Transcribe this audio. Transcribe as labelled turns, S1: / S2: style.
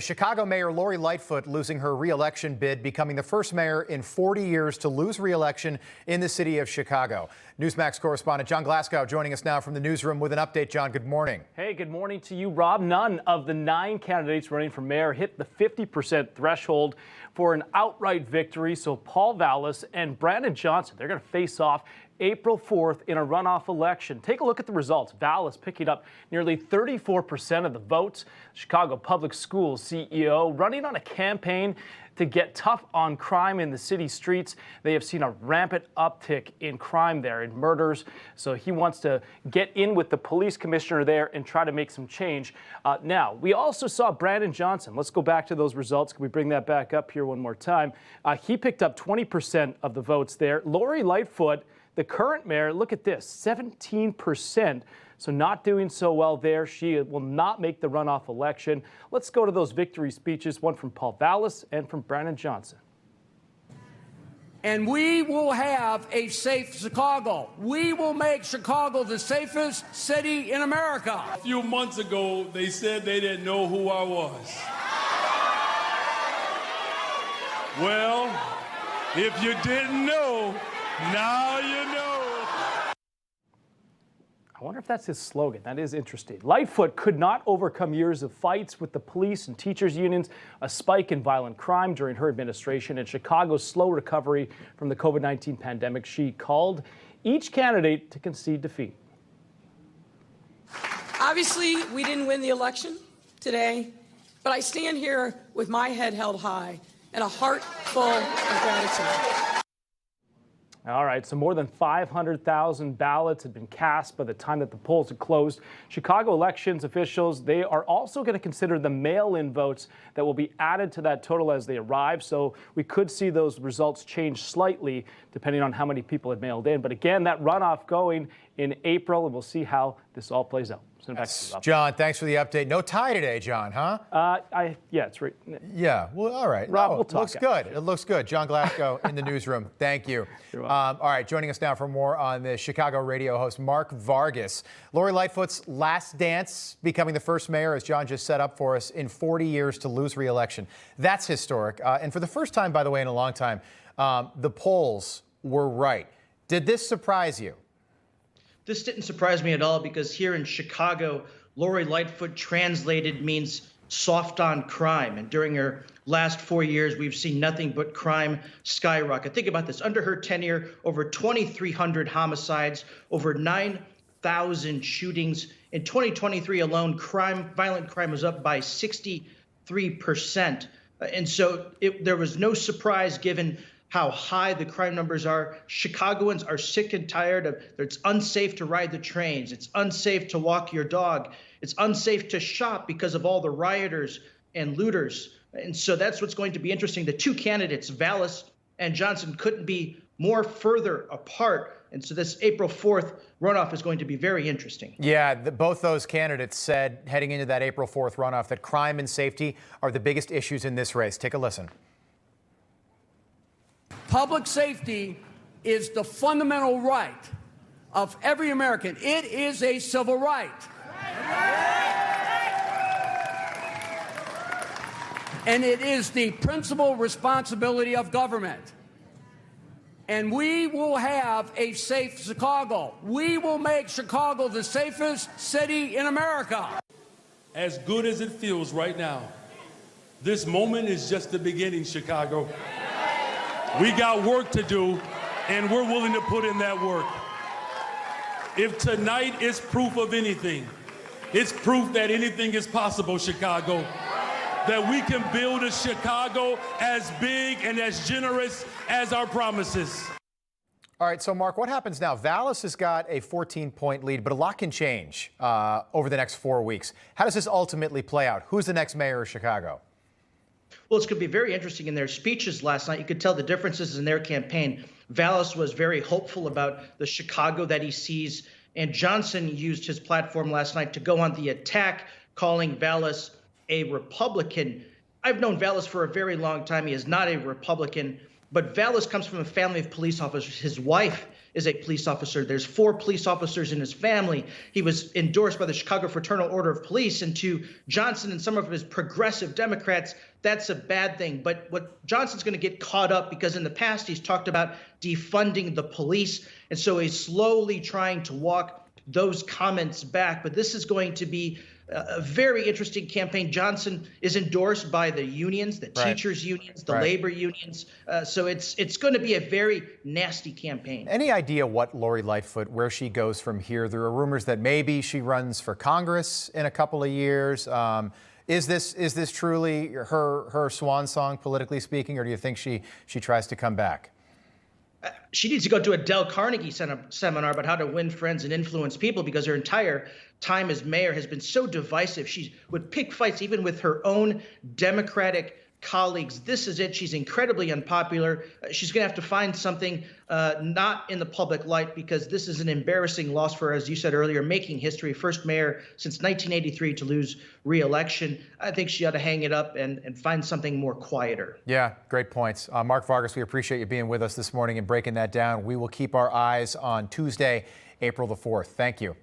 S1: Chicago Mayor Lori Lightfoot losing her re-election bid, becoming the first mayor in 40 years to lose re-election in the city of Chicago. Newsmax correspondent John Glasgow joining us now from the newsroom with an update. John, good morning.
S2: Hey, good morning to you, Rob. None of the 9 candidates running for mayor hit the 50% threshold for an outright victory. So Paul Vallas and Brandon Johnson, they're going to face off April 4th in a runoff election. Take a look at the results. Vallas picking up nearly 34% of the votes. Chicago Public Schools CEO running on a campaign to get tough on crime in the city streets. They have seen a rampant uptick in crime there, in murders. So he wants to get in with the police commissioner there and try to make some change. Now, we also saw Brandon Johnson. Let's go back to those results. Can we bring that back up here one more time? He picked up 20% of the votes there. Lori Lightfoot, the current mayor, look at this, 17%. So not doing so well there. She will not make the runoff election. Let's go to those victory speeches, one from Paul Vallas and from Brandon Johnson.
S3: And we will have a safe Chicago. We will make Chicago the safest city in America.
S4: A few months ago, they said they didn't know who I was. Well, if you didn't know, now you know.
S2: I wonder if that's his slogan. That is interesting. Lightfoot could not overcome years of fights with the police and teachers unions, a spike in violent crime during her administration, and Chicago's slow recovery from the COVID-19 pandemic. She called each candidate to concede defeat.
S5: Obviously, we didn't win the election today, but I stand here with my head held high and a heart full of gratitude.
S2: All right, so more than 500,000 ballots had been cast by the time that the polls had closed. Chicago elections officials, they are also going to consider the mail-in votes that will be added to that total as they arrive. So we could see those results change slightly depending on how many people had mailed in. But again, that runoff going in April, and we'll see how this all plays out. Send it back to you, Rob.
S1: John, thanks for the update. No tie today, John, huh?
S2: Yeah, it's right.
S1: Yeah, well, all right.
S2: Rob, we'll talk.
S1: Looks good. It looks good. John Glasgow in the newsroom. Thank you.
S2: You're welcome.
S1: All right, joining us now for more on the Chicago radio host, Mark Vargas. Lori Lightfoot's last dance, becoming the first mayor, as John just set up for us, in 40 years to lose re-election. That's historic. And for the first time, by the way, in a long time, the polls were right. Did this surprise you?
S6: This didn't surprise me at all because here in Chicago, Lori Lightfoot translated means soft on crime. And during her last 4 years, we've seen nothing but crime skyrocket. Think about this. Under her tenure, over 2,300 homicides, over 9,000 shootings. In 2023 alone, violent crime was up by 63%. And so there was no surprise given how high the crime numbers are. Chicagoans are sick and tired of it's unsafe to ride the trains. It's unsafe to walk your dog. It's unsafe to shop because of all the rioters and looters. And so that's what's going to be interesting. The two candidates, Vallas and Johnson, couldn't be more further apart. And so this April 4th runoff is going to be very interesting.
S1: Yeah, both those candidates said heading into that April 4th runoff that crime and safety are the biggest issues in this race. Take a listen.
S3: Public safety is the fundamental right of every American. It is a civil right. And it is the principal responsibility of government. And we will have a safe Chicago. We will make Chicago the safest city in America.
S4: As good as it feels right now, this moment is just the beginning, Chicago. We got work to do, and we're willing to put in that work. If tonight is proof of anything, it's proof that anything is possible, Chicago. That we can build a Chicago as big and as generous as our promises.
S1: All right, so Mark, what happens now? Vallas has got a 14-point lead, but a lot can change over the next 4 weeks. How does this ultimately play out? Who's the next mayor of Chicago?
S6: Well, it's going to be very interesting. In their speeches last night, you could tell the differences in their campaign. Vallas was very hopeful about the Chicago that he sees, and Johnson used his platform last night to go on the attack, calling Vallas a Republican. I've known Vallas for a very long time. He is not a Republican, but Vallas comes from a family of police officers. His wife is a police officer. There's 4 police officers in his family. He was endorsed by the Chicago Fraternal Order of Police. And to Johnson and some of his progressive Democrats, that's a bad thing. But what Johnson's going to get caught up, because in the past he's talked about defunding the police. And so he's slowly trying to walk those comments back. But this is going to be a very interesting campaign. Johnson is endorsed by the unions, the teachers unions, the labor unions. So it's going to be a very nasty campaign.
S1: Any idea what Lori Lightfoot, where she goes from here? There are rumors that maybe she runs for Congress in a couple of years. Is this truly her swan song, politically speaking, or do you think she tries to come back?
S6: She needs to go to a Dale Carnegie seminar about how to win friends and influence people, because her entire time as mayor has been so divisive. She would pick fights even with her own Democratic colleagues. This is it. She's incredibly unpopular. She's going to have to find something not in the public light, because this is an embarrassing loss for her, as you said earlier, making history. First mayor since 1983 to lose re-election. I think she ought to hang it up and find something more quieter.
S1: Yeah, great points. Mark Vargas, we appreciate you being with us this morning and breaking that down. We will keep our eyes on Tuesday, April the 4th. Thank you.